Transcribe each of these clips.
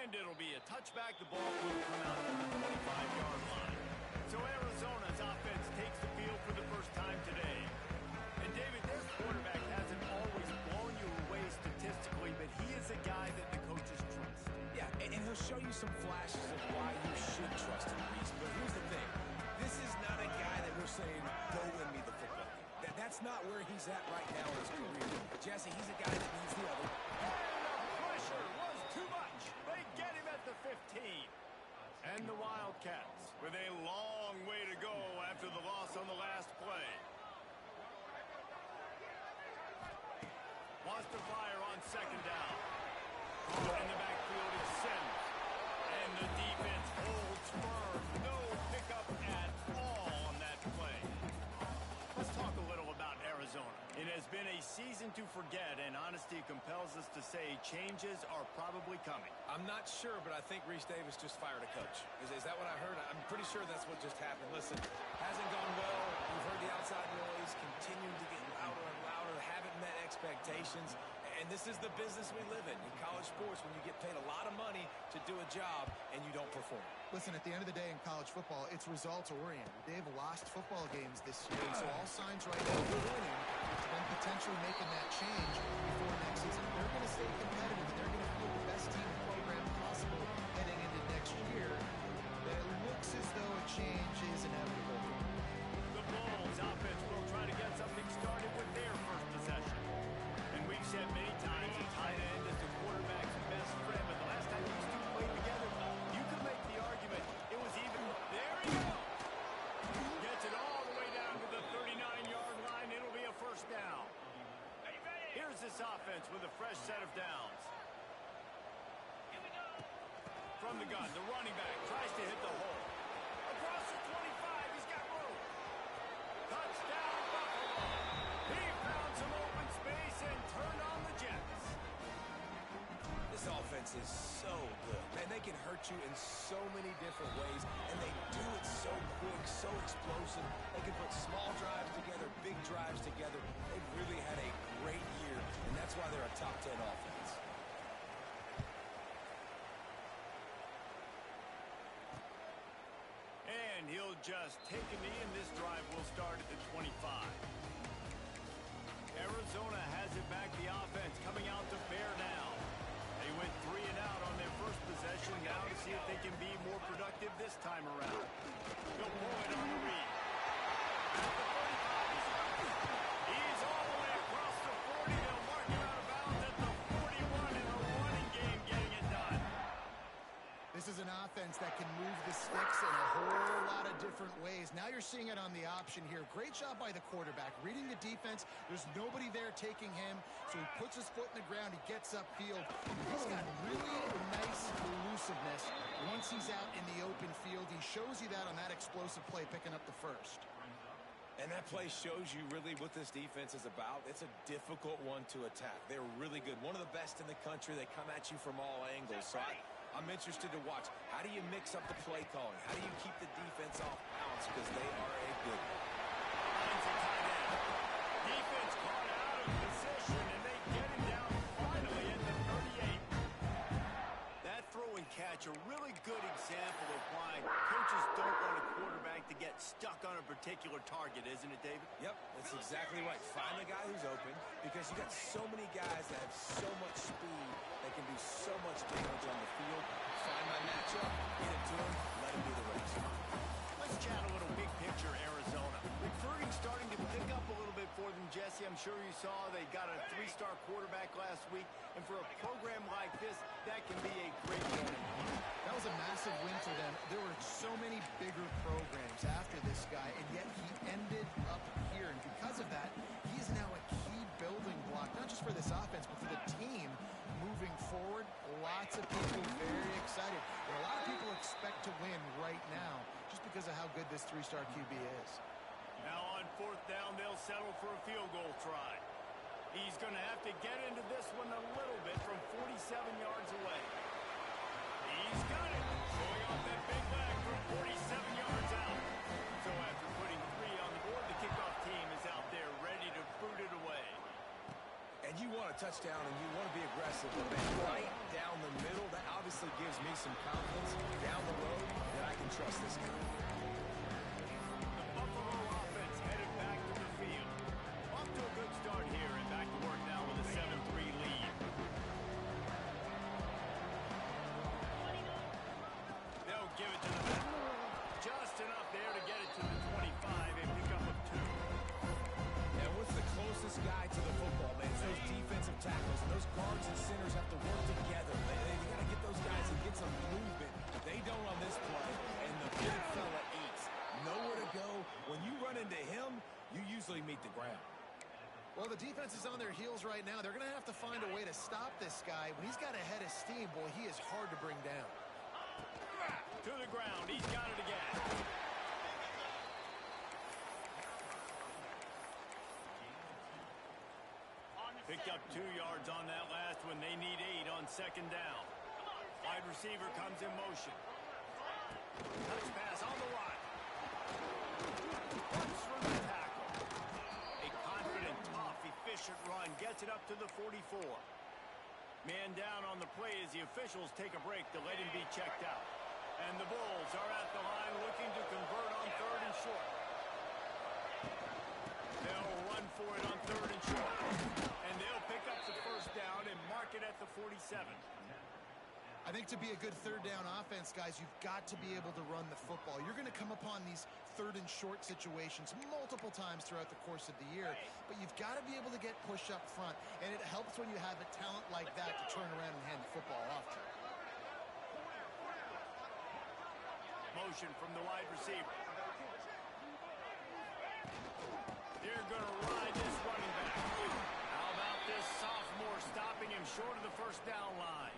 And it'll be a touchback. The ball will come out to the 25-yard line. So Arizona's offense takes the field for the first time today. And David, their quarterback hasn't always blown you away statistically, but he is a guy that the coaches trust. Yeah, and he'll show you some flashes of why you should trust him, Reese. But here's the thing. This is not a guy that we're saying, go win me the football game. That's not where he's at right now in his career. Jesse, he's a guy that needs the other. And the pressure was too much. They get him at the 15. And the Wildcats with a long way to go after the loss on the last play. Wants to fire on second down. In the backfield is Sims. And the defense holds firm. No pickup at all on that play. Let's talk a little about Arizona. It has been a season to forget, and honesty compels us to say changes are probably coming. I'm not sure, but I think Reese Davis just fired a coach. Is that what I heard? I'm pretty sure that's what just happened. Listen, hasn't gone well. You've heard the outside noise, continuing to get louder and louder, haven't met expectations. And this is the business we live in college sports, when you get paid a lot of money to do a job and you don't perform. Listen, at the end of the day in college football, it's results-oriented. They've lost football games this year, so all signs right now are pointing to them potentially making that change before next season. They're going to stay competitive, and they're going to field the best team and program possible heading into next year. But it looks as though a change is inevitable. The Bulls offense will try to get something started with their first possession. And we've said many times a tight end is the quarterback's best friend, but the last time these two played together, you could make the argument it was even. There he goes. Gets it all the way down to the 39-yard line. It'll be a first down. Here's this offense with a fresh set of downs. From the gun, the running back tries to hit the hole. Across the 25, he's got room. Touchdown, Buffalo. He found some open space and turned on the Jets. This offense is so good. Man, they can hurt you in so many different ways, and they do it so quick, so explosive. They can put small drives together, big drives together. They've really had a great year, and that's why they're a top 10 offense. And he'll just take a knee, and this drive will start at the 25. Arizona has it back, the offense coming out to bear down. They went 3 and out on their first possession. Now to see if they can be more productive this time around. They'll pull it on the read. At the 35, he's all the way across the 40. They'll mark him out of bounds at the 41 in the running game, getting it done. This is an offense that can move the sticks in a whole lot of different ways. Now you're seeing it on the option here. Great job by the quarterback. Reading the defense, there's nobody there taking him, so he puts his foot in the ground, he gets upfield. He's got really nice elusiveness once he's out in the open field. He shows you that on that explosive play, picking up the first. And that play shows you really what this defense is about. It's a difficult one to attack. They're really good. One of the best in the country. They come at you from all angles. So I'm interested to watch. How do you mix up the play calling? How do you keep the defense off balance? Because they are a good one. Defense caught out of position, and they get him down finally at the 38. That throw and catch, a really good example of why coaches don't want a quarterback to get stuck on a particular target, isn't it, David? Yep, that's exactly right. Find the guy who's open, because you got so many guys that have so much speed that can do so much damage on the field. Find my matchup, get it to him, let him do the rest. Let's chat a little big picture Arizona. McFerrin starting to pick up a little bit for them, Jesse. I'm sure you saw they got a 3-star quarterback last week. And for a program like this, that can be a great win. That was a massive win for them. There were so many bigger programs after this guy, and yet he ended up here. And because of that, he is now a key building block, not just for this offense, but for the team moving forward. Lots of people very excited. And a lot of people expect to win right now just because of how good this 3-star QB is. Now on 4th down, they'll settle for a field goal try. He's going to have to get into this one a little bit from 47 yards away. He's got it. Going off that big leg from 47 yards out. So after putting 3 on the board, the kickoff team is out there ready to boot it away. And you want a touchdown and you want to be aggressive, but man, right down the middle, that obviously gives me some confidence down the road that I can trust this guy. The Buffalo offense headed back to the field. Off to a good start here and back to work now with a 7-3 lead. They'll give it to the back. Just enough there to get it to the 25, a pickup of 2. And with the closest guy to the football, man, it's those defensive tackles. And those guards and centers have to work together. They got to get those guys and get some movement. They don't on this play. And the big fella eats. Nowhere to go. When you run into him, you usually meet the ground. Well, the defense is on their heels right now. They're going to have to find a way to stop this guy. When he's got a head of steam, boy, he is hard to bring down. To the ground. He's got it again. Picked up 2 yards on that last one. They need 8 on second down. Wide receiver comes in motion. Touch pass on the right. Runs through the tackle. A confident, tough, efficient run. Gets it up to the 44. Man down on the play as the officials take a break to let him be checked out. And the Bulls are at the line looking to convert on 3rd and short. They'll run for it on 3rd and short. And they'll pick up the first down and mark it at the 47. I think to be a good 3rd down offense, guys, you've got to be able to run the football. You're going to come upon these 3rd and short situations multiple times throughout the course of the year, but you've got to be able to get push up front, and it helps when you have a talent like that to turn around and hand the football off to. Motion from the wide receiver. They're going to ride this running back. How about this sophomore stopping him short of the first down line?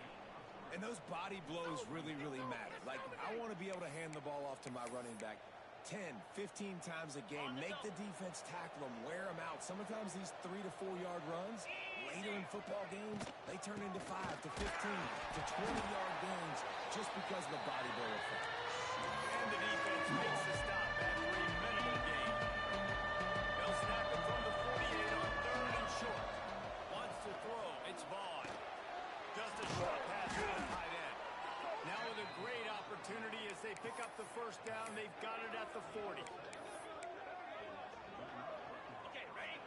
And those body blows really, really matter. Like, I want to be able to hand the ball off to my running back 10, 15 times a game. Make the defense tackle them, wear them out. Sometimes these 3 to 4 yard runs, later in football games, they turn into 5 to 15 to 20-yard games just because of the body blow effect. And the defense makes the stop after a minimal gain. They'll snap it from the 48 on 3rd and short. Wants to throw. It's Vaughn. Just a short pass to the tight end. Now with a great opportunity as they pick up the first down. They've got it at the 40. Okay, ready?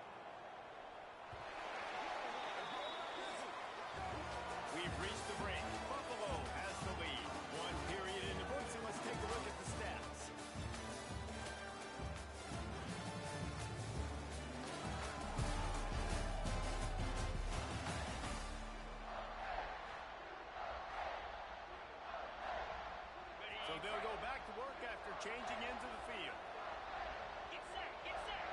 We've reached the break. Buffalo has the lead. 1 period in the books, and let's take a look at the stats. So they'll go back to work after changing into the field. Get set, get set.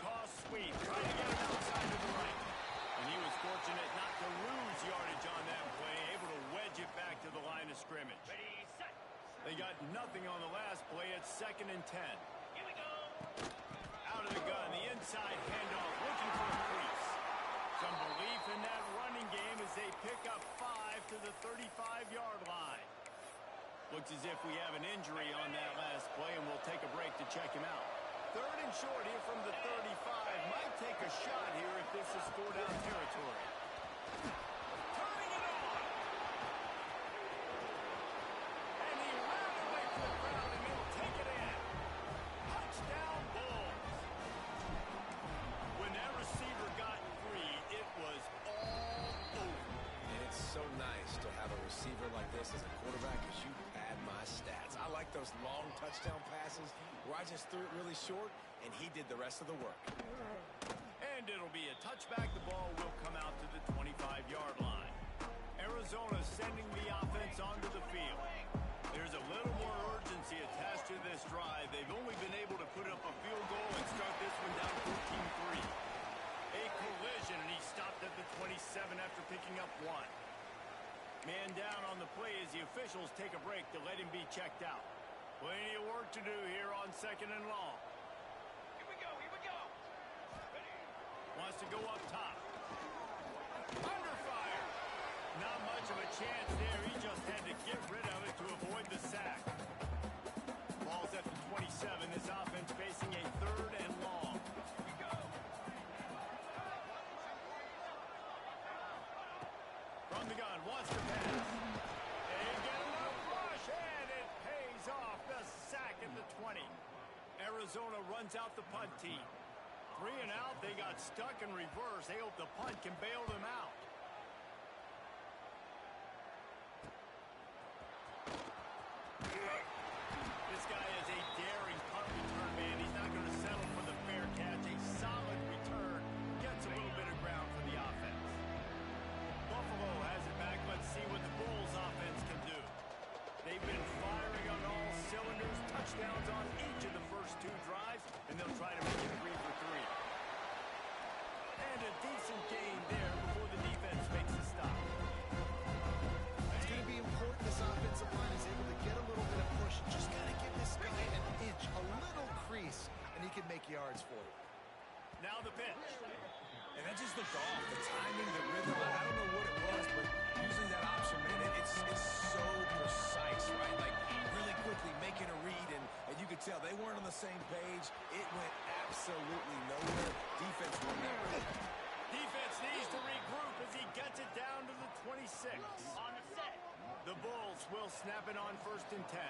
Toss sweep, trying to get it outside to the right. And he was fortunate not to lose yardage on that play, able to wedge it back to the line of scrimmage. Ready, set. They got nothing on the last play. It's 2nd and 10. Here we go. Out of the gun, the inside handoff, looking for a crease. Some belief in that running game as they pick up 5 to the 35-yard line. Looks as if we have an injury on that last play, and we'll take a break to check him out. 3rd and short here from the 35. Might take a shot here if this is 4-down territory. Turning it on. And he ran away from the crowd and he'll take it in. Touchdown Bulls. When that receiver got free, it was all over. And it's so nice to have a receiver like this as a quarterback because you pad my stats. I like those long touchdown passes where I just threw it really short and he did the rest of the work. And it'll be a touchback. The ball will come out to the 25-yard line. Arizona sending the offense onto the field. There's a little more urgency attached to this drive. They've only been able to put up a field goal and start this one down 14-3. A collision, and he stopped at the 27 after picking up 1. Man down on the play as the officials take a break to let him be checked out. Plenty of work to do here on 2nd and long. Here we go, here we go. Ready. Wants to go up top. Under fire. Not much of a chance there. He just had to get rid of it to avoid the sack. Ball's at the 27. This offense facing a 3rd and long. Here we go. Arizona runs out the punt team. 3 and out, they got stuck in reverse. They hope the punt can bail them out. This guy is a daring punt return man. He's not going to settle for the fair catch. A solid return. Gets a little bit of ground for the offense. Buffalo has it back. Let's see what the Bulls offense can do. They've been firing on all cylinders. Touchdowns on each of the first 2 drives, and they'll try to make it 3 for 3. And a decent gain there before the defense makes the stop. It's going to be important this offensive line is able to get a little bit of push. Just got to give this guy an inch, a little crease, and he can make yards for you. Now the pitch. And that just looked off. The timing, the rhythm, I don't know what it was, but using that option, man, it's so precise, right? Like, really quickly making a read, and you could tell they weren't on the same page. It went absolutely nowhere. Defense won that read. Defense needs to regroup as he gets it down to the 26. On the set. The Bulls will snap it on 1st and 10.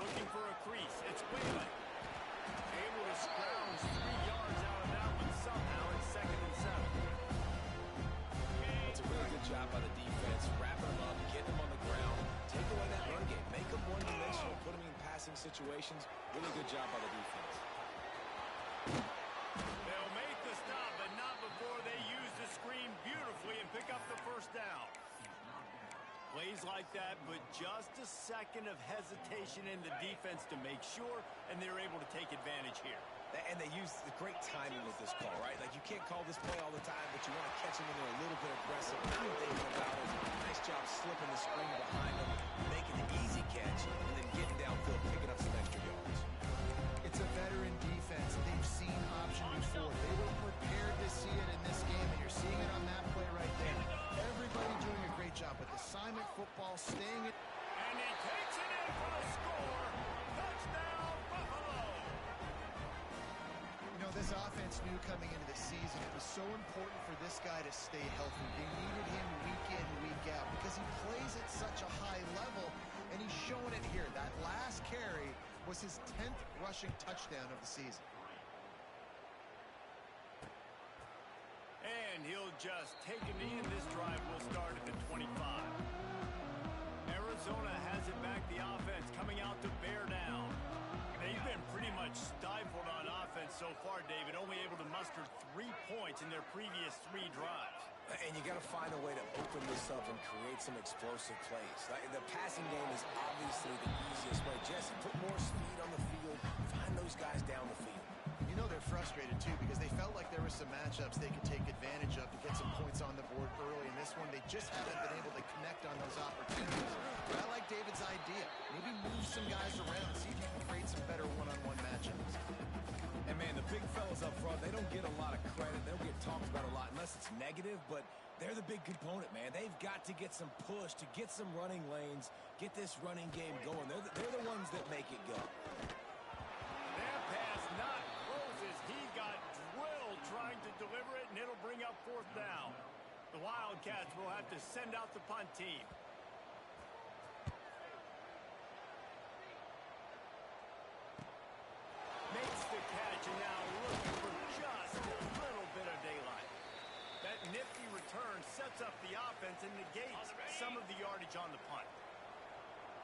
Looking for a crease. It's Whalen. Able to scrounge 3 yards out of that one somehow in 2nd and 7. It's a really good job by the defense. Wrapping them up, getting them on the ground, take away that run game, make them one-dimensional, put them in passing situations. Really good job by the defense. They'll make the stop, but not before they use the screen beautifully and pick up the 1st down. Plays like that, but just a second of hesitation in the defense to make sure, and they're able to take advantage here. And they use the great timing with this call, right? Like, you can't call this play all the time, but you want to catch them when they're a little bit aggressive. Not thinking about it. Nice job slipping the screen behind them, making the easy catch, and then getting downfield, picking up some extra yards. It's a veteran defense. They've seen option before. They were prepared to see it in this game, and you're seeing it on that play right there. Everybody doing a great job with assignment football, staying it. And he takes it in for the score. Touchdown, Buffalo. You know, this offense knew coming into the season it was so important for this guy to stay healthy. They needed him week in, week out because he plays at such a high level, and he's showing it here. That last carry was his 10th rushing touchdown of the season. And he'll just take a knee, and this drive will start at the 25. Arizona has it back, the offense coming out to bear down. They've been pretty much stifled on offense so far, David, only able to muster 3 points in their previous 3 drives. And you got to find a way to open this up and create some explosive plays. Like, the passing game is obviously the easiest way. Jesse, put more speed on the field, find those guys down the field. You know they're frustrated, too, because they felt like there were some matchups they could take advantage of to get some points on the board early. In this one, they just haven't been able to connect on those opportunities. But I like David's idea. Maybe move some guys around, see if you can create some better one-on-one matchups. And, man, the big fellas up front, they don't get a lot of credit. They don't get talked about a lot unless it's negative, but they're the big component, man. They've got to get some push, to get some running lanes, get this running game going. They're the ones that make it go. That pass not closes. He got drilled trying to deliver it, and it'll bring up 4th down. The Wildcats will have to send out the punt team. Makes the catch, and now looking for just a little bit of daylight. That nifty return sets up the offense and negates some of the yardage on the punt.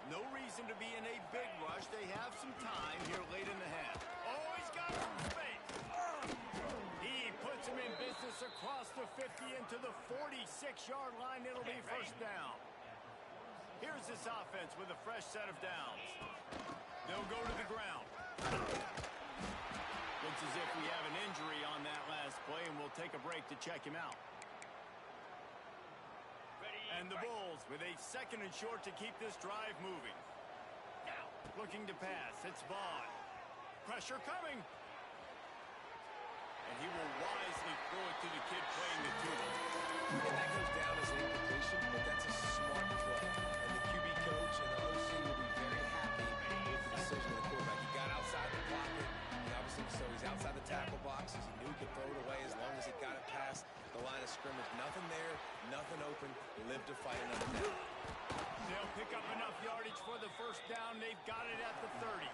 No reason to be in a big rush. They have some time here late in the half. Oh, he's got some space. He puts him in business across the 50 into the 46-yard line. It'll be 1st down. Here's this offense with a fresh set of downs. They'll go to the ground. Looks as if we have an injury on that last play, and we'll take a break to check him out. And the Bulls with a 2nd and short to keep this drive moving. Looking to pass. It's Vaughn. Pressure coming. And he will wisely throw it to the kid playing the tuba. And that goes down as an incompletion, but that's a smart play. And the QB coach and the OC will be very happy with the decision of the quarterback. He got outside the pocket. So he's outside the tackle boxes. He knew he could throw it away as long as he got it past the line of scrimmage. Nothing there, nothing open. Live to fight another down. They'll pick up enough yardage for the 1st down. They've got it at the 30.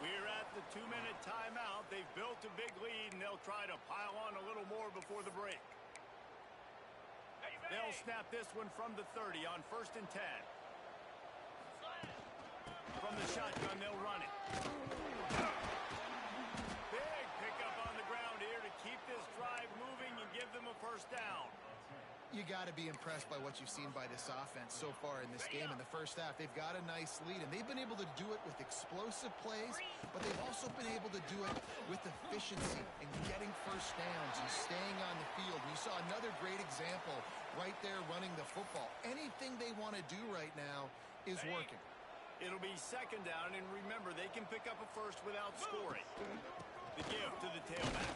We're at the 2-minute timeout. They've built a big lead, and they'll try to pile on a little more before the break. They'll snap this one from the 30 on 1st and 10. From the shotgun, they'll run it. Big pickup on the ground here to keep this drive moving and give them a first down. You got to be impressed by what you've seen by this offense so far in this game. In the first half, they've got a nice lead, and they've been able to do it with explosive plays, but they've also been able to do it with efficiency and getting first downs and staying on the field. You saw another great example right there running the football. Anything they want to do right now is working. It'll be 2nd down, and remember, they can pick up a first without scoring. The give to the tailback.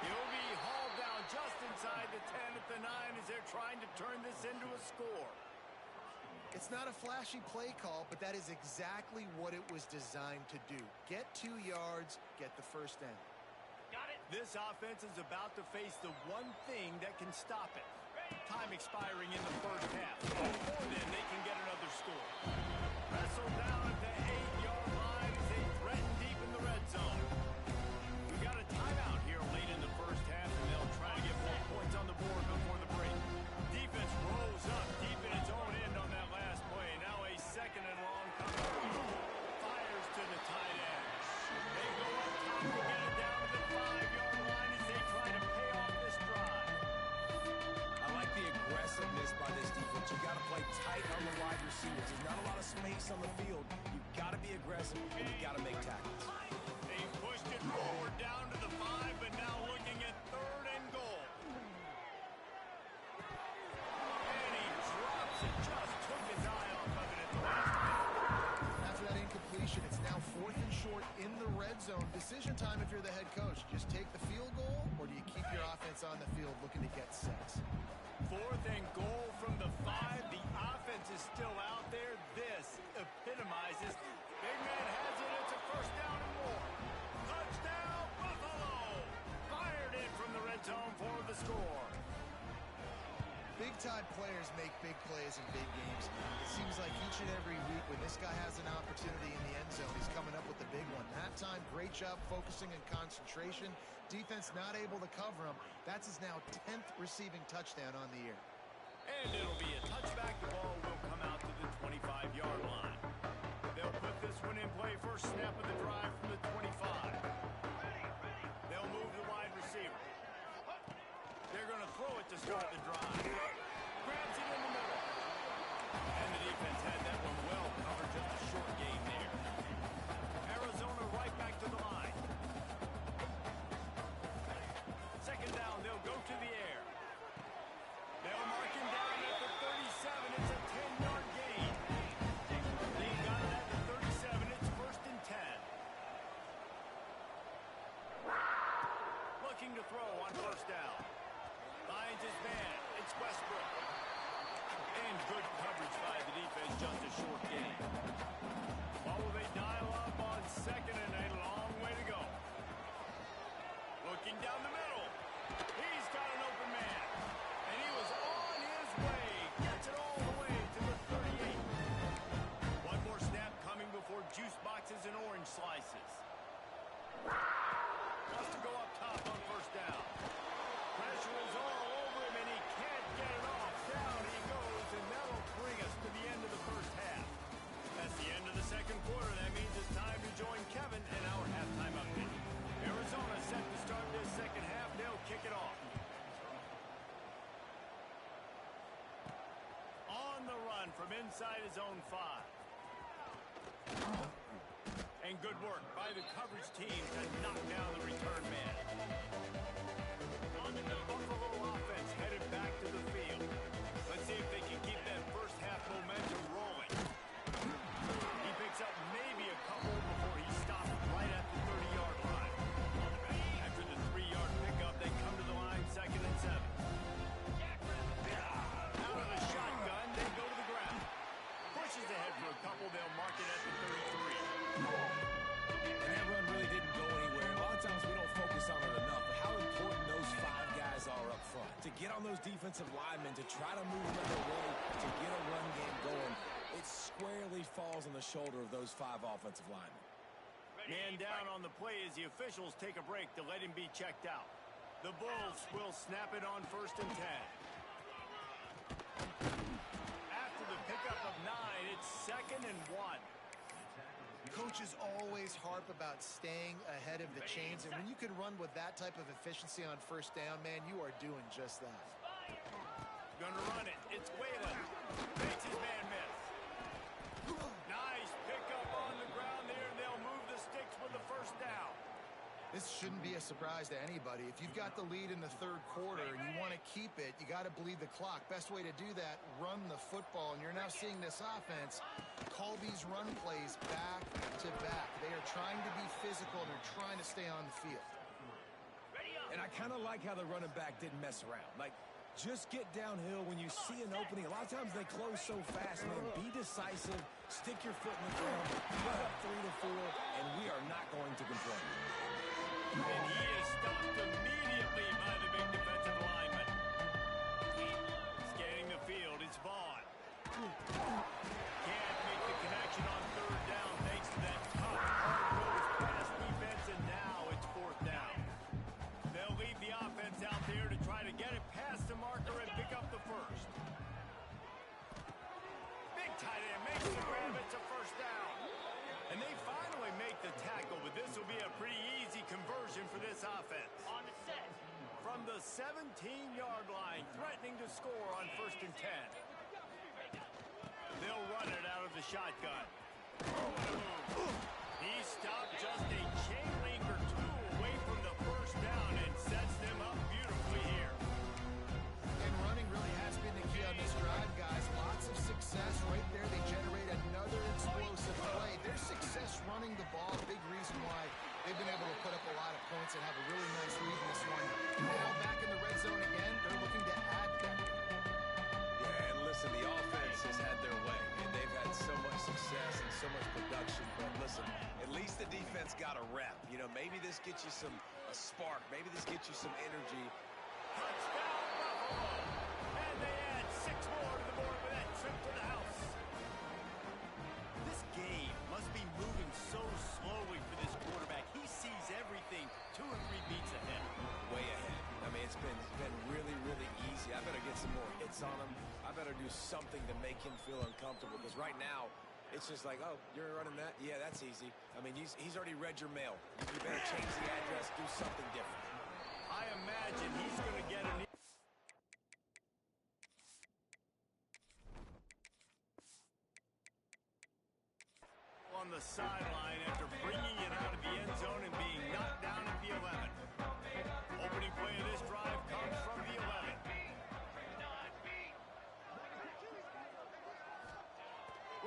He'll be hauled down just inside the 10 at the 9 as they're trying to turn this into a score. It's not a flashy play call, but that is exactly what it was designed to do. Get 2 yards, get the first down. Got it. This offense is about to face the one thing that can stop it. Time expiring in the first half. Before then, they can get another score. Wrestled down at the 8-yard line as they threaten deep in the red zone. We got a timeout here late in the first half, and they'll try to get more points on the board before the break. Defense rolls up deep in its own end on that last play. Now a 2nd and long coming. Fires to the tight end. They go up top to get it down to the 5-yard line as they try to pay off this drive. I like the aggressiveness by this defense. You got to play tight on the wide receivers. There's not a lot of space on the field. You got to be aggressive, and you got to make tackles. They pushed it forward down to the 5, but now looking at 3rd and goal. And he drops it, just took his eye off of it at the last minute. After that incompletion, it's now 4th and short in the red zone. Decision time if you're the head coach. Just take the field goal, or do you keep your offense on the field looking to get sets? 4th and goal from the 5. The offense is still out there. This epitomizes. Big man has it. It's a first down and more. Touchdown, Buffalo! Fired in from the red zone for the score. Big-time players make big plays in big games. It seems like each and every week when this guy has an opportunity in the end zone, he's coming up with the big one. That time, great job focusing and concentration. Defense not able to cover him. That's his now 10th receiving touchdown on the year. And it'll be a touchback. The ball will come out to the 25-yard line. They'll put this one in play. First snap of the drive from the 25. They'll move the wide receiver. They're going to throw it to start the drive. Grabs it in the middle. And the defense had that one well covered. Just a short gain there. Arizona right back to the line. 2nd down, they'll go to the air. They'll mark him down at the 37. It's a 10-yard gain. They got it at the 37. It's 1st and 10. Looking to throw on 1st down. Finds his man. It's Westbrook. And good coverage by the defense. Just a short gain. What will they dial up on 2nd and a long way to go? Looking down the middle. He's got an open man. And he was on his way. Gets it all the way to the 38. One more snap coming before juice boxes and orange slices. Wants to go up top on 1st down. Pressure is all over him, and he can't get it off. Down he goes, and that'll bring us to the end of the first half. That's the end of the 2nd quarter. That means it's time to join Kevin in our halftime update. Arizona set to start this 2nd half. They'll kick it off. On the run from inside his own 5. And good work by the coverage team to knock down the return man. The Buffalo offense headed back to the field. Let's see if they can keep that first half momentum rolling. He picks up maybe a couple before he stops right at the 30-yard line. After the 3-yard pickup, they come to the line 2nd and 7. Out of the shotgun, they go to the ground. Pushes ahead for a couple. They'll mark it at the 33. And that run really didn't go anywhere. A lot of times we don't focus on it enough, but how important those 5 guys are up front. To get on those defensive linemen, to try to move them their way, to get a run game going, it squarely falls on the shoulder of those 5 offensive linemen. Man down on the play as the officials take a break to let him be checked out. The Bulls will snap it on 1st and 10. After the pickup of 9, it's 2nd and 1. Coaches always harp about staying ahead of the chains, and when you can run with that type of efficiency on 1st down, man, you are doing just that. Gonna run it. It's Whalen. Makes his man miss. Nice pickup on the ground there, and they'll move the sticks with the 1st down. This shouldn't be a surprise to anybody. If you've got the lead in the 3rd quarter and you want to keep it, you got to bleed the clock. Best way to do that, run the football. And you're now seeing this offense call these run plays back to back. They are trying to be physical. They're trying to stay on the field. And I kind of like how the running back didn't mess around. Like, just get downhill when you see an opening. A lot of times they close so fast, man. Be decisive. Stick your foot in the ground. Put up 3 to 4, and we are not going to complain. And he is stopped immediately by the big defensive lineman. Scanning the field, it's Vaughn. Can't make the connection on 3rd down thanks to that tough, hard-nosed pass defense, and now it's 4th down. They'll leave the offense out there to try to get it past the marker and pick up the 1st. Big tight end makes the grab. It's a 1st down. And they finally make the tackle, but this will be a pretty easy conversion for this offense. On the set. From the 17-yard line, threatening to score on 1st and 10. They'll run it out of the shotgun. He stopped just a chain link or 2 away from the 1st down and sets them up beautifully here. And running really has been the key on this drive, guys. Lots of success right there. They generate another explosive play. Their success running the ball, big reason why they've been able to put up a lot of points and have a really nice lead in this one. Now back in the red zone again. They're looking to add them. Yeah, and listen, the offense has had their way, and they've had so much success and so much production. But listen, at least the defense got a rep. You know, maybe this gets you a spark. Maybe this gets you some energy. Touchdown, Buffalo! And they add 6 more to the board with that trip to the house. This game must be moving so slowly for this quarterback. He sees everything 2 or 3 beats ahead. Way ahead. I mean, it's been really, really easy. I better get some more hits on him. I better do something to make him feel uncomfortable, because right now, it's just like, oh, you're running that? Yeah, that's easy. I mean, he's already read your mail. You better change the address, do something different. I imagine he's going to get an... on the sideline after bringing it out of the end zone and being knocked down at the 11. Opening play of this drive comes from the 11.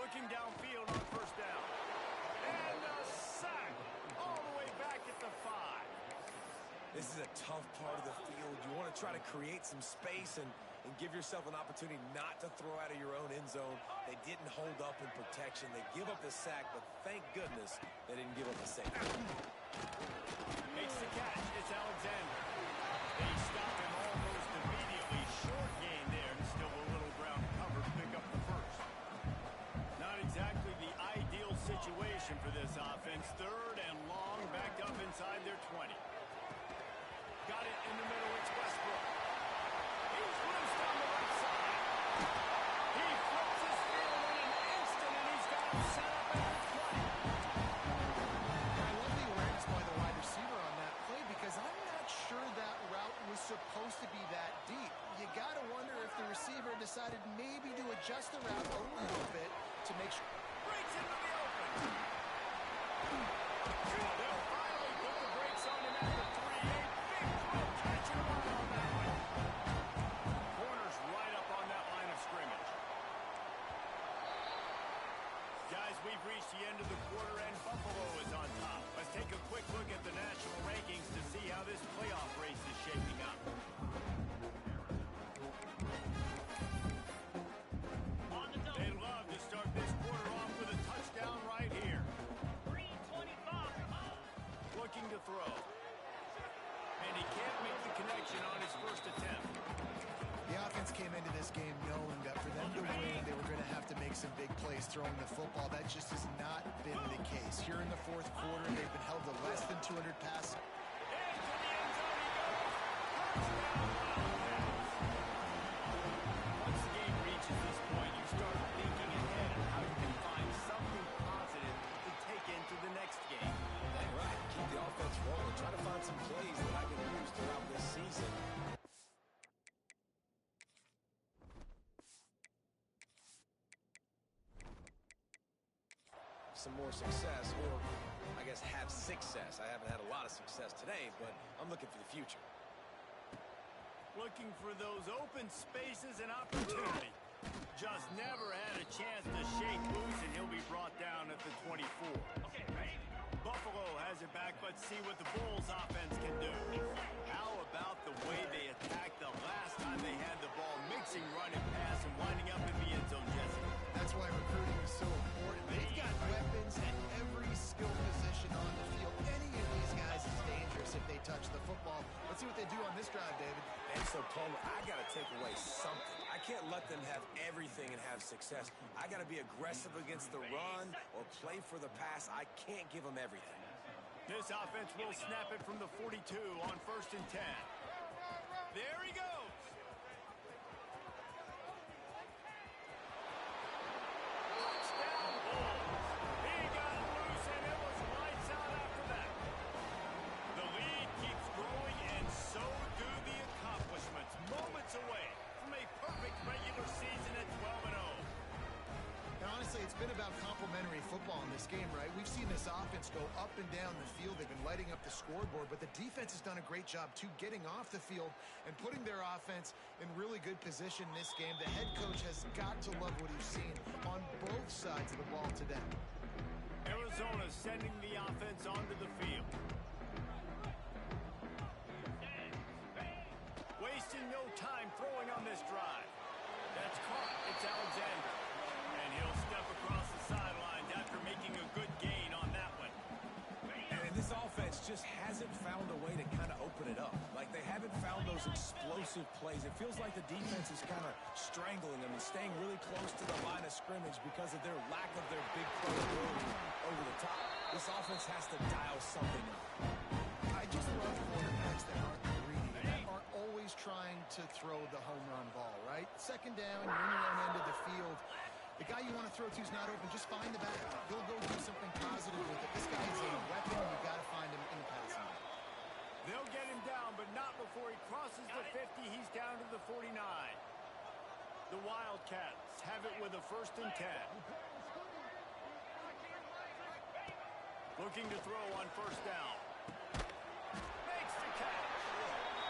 Looking downfield on 1st down. And a sack all the way back at the 5. This is a tough part of the field. You want to try to create some space and give yourself an opportunity not to throw out of your own end zone. They didn't hold up in protection. They give up the sack, but thank goodness they didn't give up the safety. Makes the catch. It's Alexander. They stop him almost immediately. Short gain there, and still a little ground cover to pick up the 1st. Not exactly the ideal situation for this offense. 3rd and long, backed up inside their 20. Got it in the middle. It's Westbrook. He's loose down the right side. He flips his field in an instant, and he's got him set up at the 20. I love the awareness by the wide receiver on that play, because I'm not sure that route was supposed to be that deep. You got to wonder if the receiver decided maybe to adjust the route a little bit to make sure. Breaks into the open. They'll finally put the brakes on him at the 3. A big throw, catching him on that one. Corner's right up on that line of scrimmage. Guys, we've reached the end of the quarter, and Buffalo is on top. Let's take a quick look at the national rankings to see how this playoff race is shaping up. They'd love to start this quarter off with a touchdown right here. 3:25. Looking to throw. And he can't make the connection on his 1st attempt. The offense came into this game knowing that for them to win, they were going to have to make some big plays throwing the football. That just has not been the case. Here in the fourth quarter, they've been held to less than 200 passes. Once the game reaches this point, you start thinking ahead of how you can find something positive to take into the next game. Right, keep the offense rolling. Try to find some plays that I can use throughout this season. Some more success, or I guess have success. I haven't had a lot of success today, but I'm looking for the future. Looking for those open spaces and opportunity. Just never had a chance to shake loose, and he'll be brought down at the 24. Okay, ready? Buffalo has it back. Let's see what the Bulls offense can do. How about the way they attacked the last time they had the ball, mixing run and pass and winding up in the end zone, Jesse? That's why recruiting is so important. They've got weapons at every skill position on the field. Any of these guys is dangerous if they touch the football. Let's see what they do on this drive, David. And so, Palmer, I got to take away something. I can't let them have everything and have success. I got to be aggressive against the run or play for the pass. I can't give them everything. This offense will snap it from the 42 on 1st and 10. There he goes. Touchdown Bulls. He got loose, and it was lights out after that. The lead keeps growing, and so do the accomplishments. Moments away from a perfect regular season at 12-0. And honestly, it's been about complementary football in this game, right? We've seen this offense go up and down the field. They've been lighting up the scoreboard, but the defense has done a great job, too, getting off the field and putting their offense in really good position in this game. The head coach has got to love what he's seen on both sides of the ball today. Arizona sending the offense onto the field. Wasting no time throwing on this drive. That's caught. It's Alexander. And he'll step across the sidelines after making a good gain on that one. And this offense just hasn't found a way to kind of open it up. Like, they haven't found those explosive plays. It feels like the defense is kind of strangling them and staying really close to the line of scrimmage because of their lack of their big playability over the top. This offense has to dial something up. I just love quarterbacks that aren't greedy, that aren't always trying to throw the home run ball, right? Second down, you're in your own end of the field. The guy you want to throw to is not open. Just find the back. He'll go do something positive with it. This guy is a weapon. You've got to find him in the passing game. They'll get him down, but not before he crosses the 50. He's down to the 49. The Wildcats have it with a 1st and 10. Looking to throw on 1st down. Makes the catch.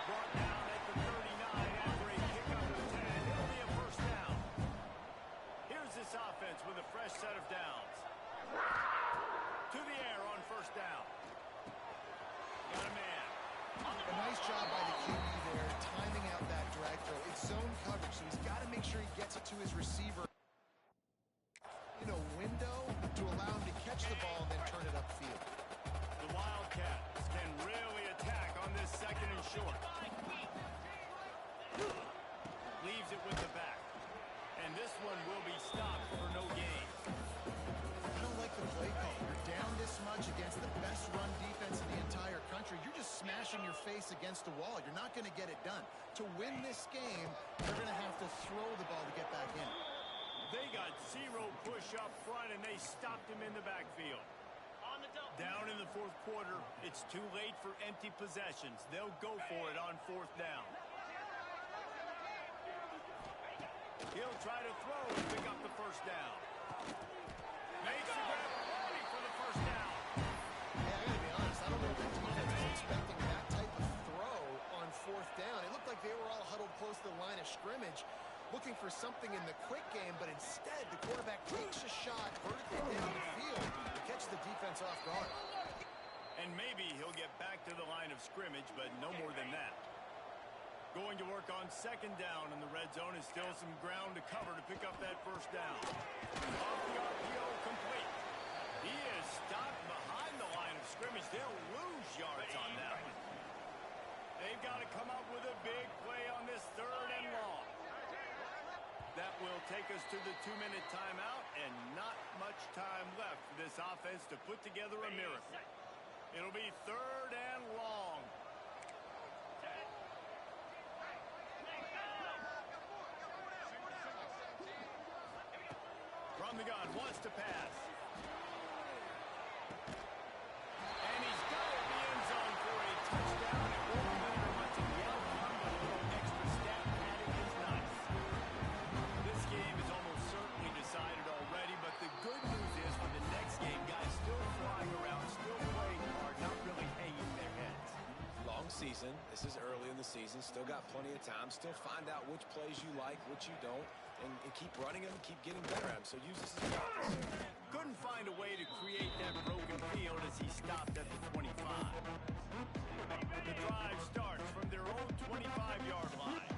Brought down at the 39 after a kick up to 10. It'll be a 1st down. Here's this offense with a fresh set of downs. To the air on 1st down. Got a man. A nice job by the QB there, timing out that drag throw. It's zone coverage, so he's got to make sure he gets it to his receiver in a window to allow him to catch the ball and then turn it upfield. The Wildcats can really attack on this 2nd and short. Leaves it with the back. And this one will be stopped for no gain. I don't like the play call. You're down this much against the best run defense in the entire country. You're just smashing your face against the wall. You're not going to get it done. To win this game, they're going to have to throw the ball to get back in. They got 0 push up front, and they stopped him in the backfield. Down in the 4th quarter, it's too late for empty possessions. They'll go for it on 4th down. He'll try to throw and pick up the 1st down. Makes the grab ready for the 1st down. Yeah, I got to be honest. I don't know if the defense was expecting that type of throw on 4th down. It looked like they were all huddled close to the line of scrimmage, looking for something in the quick game, but instead the quarterback takes a shot vertically down the field to catch the defense off guard. And maybe he'll get back to the line of scrimmage, but no more than that. Going to work on 2nd down, and the red zone is still some ground to cover to pick up that 1st down. Off the RPO, complete. He is stopped behind the line of scrimmage. They'll lose yards on that one. They've got to come up with a big play on this 3rd and long. That will take us to the 2-minute timeout, and not much time left for this offense to put together a miracle. It'll be 3rd and long. From the gun, wants to pass. And he's got it in the end zone for a touchdown. It won't matter much in the outcome, but a little extra stat padding is nice. This game is almost certainly decided already, but the good news is for the next game, guys still flying around, still playing hard, not really hanging their heads. Long season. This is early in the season. Still got plenty of time. Still find out which plays you like, which you don't. And keep running them, keep getting better at them. So use this as a practice. Couldn't find a way to create that broken field as he stopped at the 25. The drive starts from their own 25-yard line.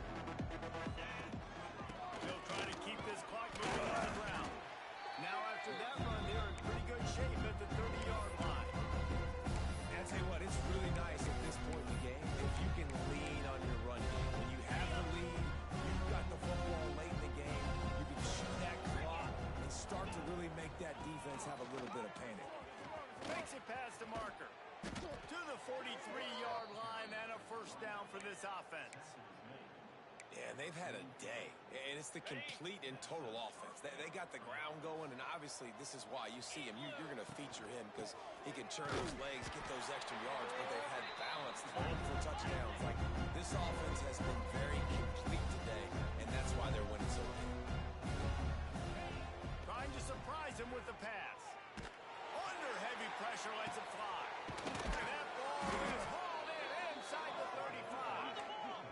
They'll try to keep this clock moving on the ground. Now after that run, they're in pretty good shape at the 30-yard line. And I tell you what, it's really nice at this point in the game if you can lean on your run game. When you have the lead, you've got the football late in the game, you can shoot that clock and start to really make that defense have a little bit of panic. Makes it past the marker. To the 43-yard line and a first down for this offense. Yeah, and they've had a day. And it's the complete and total offense. They got the ground going, and obviously this is why you see him. You're going to feature him because he can turn his legs, get those extra yards, but they've had balance, throwing for touchdowns. Like, this offense has been very complete today, and that's why they're winning so big. Trying to surprise him with the pass. Under heavy pressure, lets it fly. And that ball is hauled in inside the 35.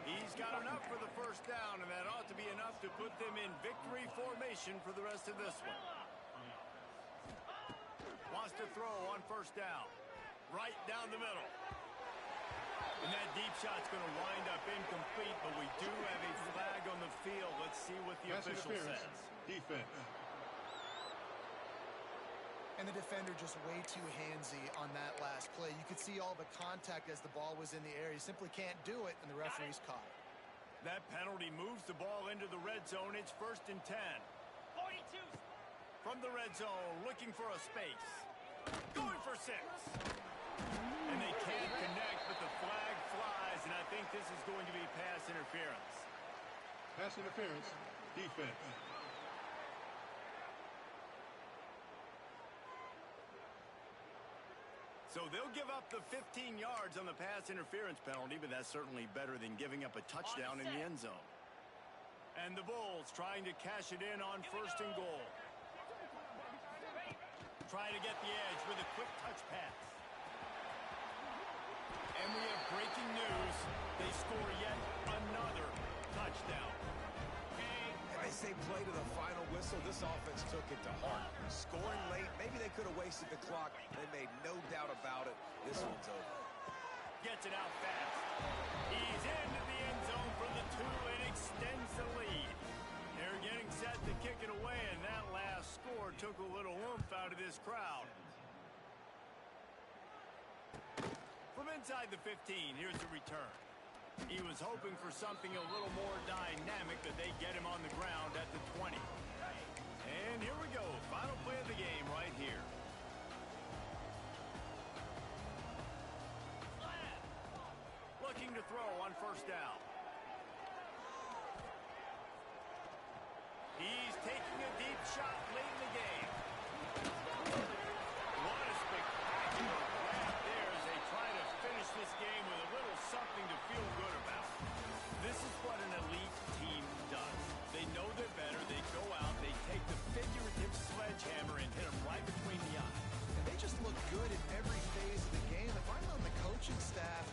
He's got enough for the first down, and that ought to be enough to put them in victory formation for the rest of this one. Wants to throw on first down. Right down the middle. And that deep shot's going to wind up incomplete, but we do have a flag on the field. Let's see what the official says. Defense. And the defender just way too handsy on that last play. You could see all the contact as the ball was in the air. He simply can't do it, and the referee's caught it. That penalty moves the ball into the red zone. It's 1st and 10. 42. From the red zone, looking for a space. Going for 6. And they can't connect, but the flag flies, and I think this is going to be pass interference. Pass interference. Defense. So they'll give up the 15 yards on the pass interference penalty, but that's certainly better than giving up a touchdown in the end zone. And the Bulls trying to cash it in on 1st and goal. Trying to get the edge with a quick touch pass. And we have breaking news. They score yet another touchdown. And they say play to the final whistle. This offense took it to heart. Scoring late, maybe they could have wasted the clock. They made no doubt about it. This one's over. Gets it out fast. He's into the end zone for the 2 and extends the lead. They're getting set to kick it away, and that last score took a little oomph out of this crowd. From inside the 15, here's the return. He was hoping for something a little more dynamic, but they get him on the ground at the 20. And here we go. Final play of the game right here. Looking to throw on first down. He's taking a deep shot late in the game. What a spectacular grab there as they try to finish this game with a little something to feel good about. This is what an elite team does. They know they're better. They go out. They take the figurative sledgehammer and hit them right between the eyes. And they just look good in every phase of the game. If I'm on the coaching staff,